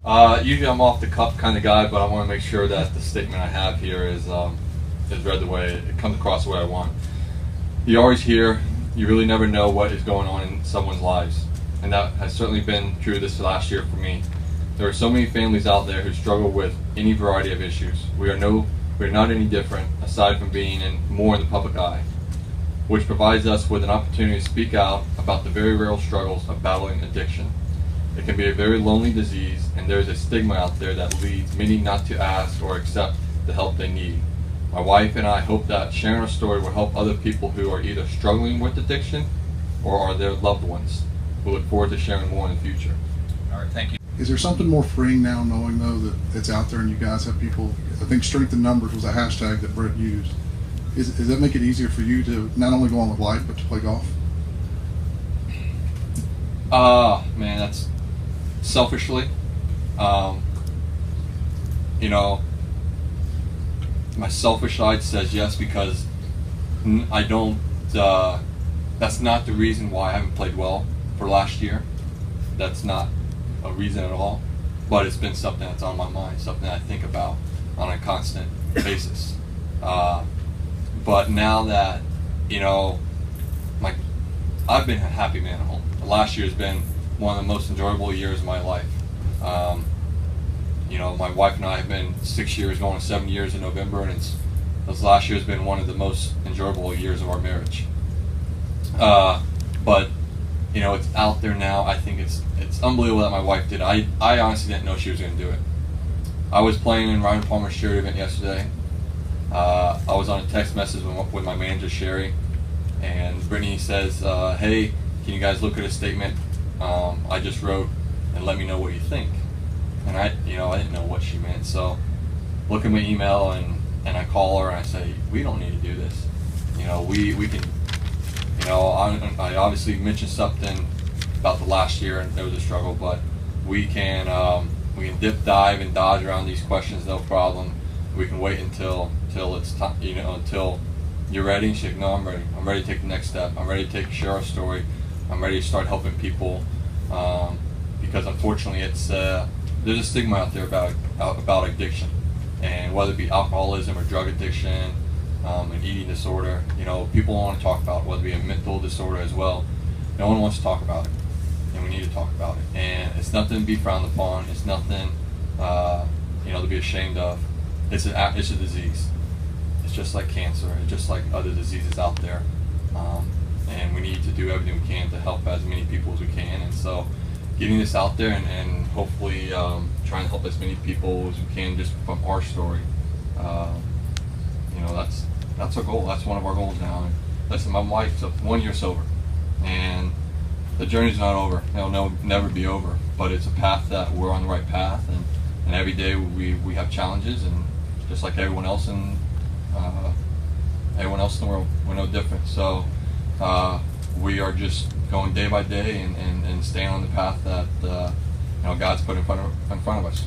Usually I'm off the cuff kind of guy, but I want to make sure that the statement I have here is read the way it comes across the way I want. You always hear, you really never know what is going on in someone's lives, and that has certainly been true this last year for me. There are so many families out there who struggle with any variety of issues. We are not any different, aside from being more in the public eye, which provides us with an opportunity to speak out about the very real struggles of battling addiction. It can be a very lonely disease, and there is a stigma out there that leads many not to ask or accept the help they need. My wife and I hope that sharing our story will help other people who are either struggling with addiction or are their loved ones. We look forward to sharing more in the future. All right, thank you. Is there something more freeing now, knowing though that it's out there and you guys have people? I think strength in numbers was a hashtag that Brett used. Does that make it easier for you to not only go on with life but to play golf? Man, that's selfishly. You know, my selfish side says yes, because I don't. That's not the reason why I haven't played well for last year. That's not a reason at all, but it's been something that's on my mind, something I think about on a constant basis. But now that, you know, I've been a happy man at home. Last year has been one of the most enjoyable years of my life. You know, my wife and I have been 6 years, going to 7 years in November, and this last year has been one of the most enjoyable years of our marriage. But you know, it's out there now. I think it's unbelievable that my wife did. I honestly didn't know she was going to do it. I was playing in Ryan Palmer's charity event yesterday. I was on a text message with my manager Sherry, and Brittany says, "Hey, can you guys look at a statement I just wrote and let me know what you think?" And I didn't know what she meant. So, look at my email and I call her and I say, "We don't need to do this. You know, we can." You know, I obviously mentioned something about the last year and there was a struggle, but we can dip, dive, and dodge around these questions, no problem. We can wait until it's time, you know, until you're ready. She's like, "No, I'm ready. I'm ready to take the next step. I'm ready to share our story. I'm ready to start helping people." Because unfortunately, there's a stigma out there about addiction, and whether it be alcoholism or drug addiction. An eating disorder, you know, people don't want to talk about it, whether it be a mental disorder as well. No one wants to talk about it, and we need to talk about it. And it's nothing to be frowned upon. It's nothing, you know, to be ashamed of. It's a disease. It's just like cancer. It's just like other diseases out there. And we need to do everything we can to help as many people as we can. And so, getting this out there and hopefully trying to help as many people as we can just from our story. You know, that's our goal. That's one of our goals now. And listen, my wife's 1 year sober, and the journey's not over. It'll never be over. But it's a path that we're on the right path, and every day we have challenges, and just like everyone else in the world, we're no different. So we are just going day by day and staying on the path that you know, God's put in front of us.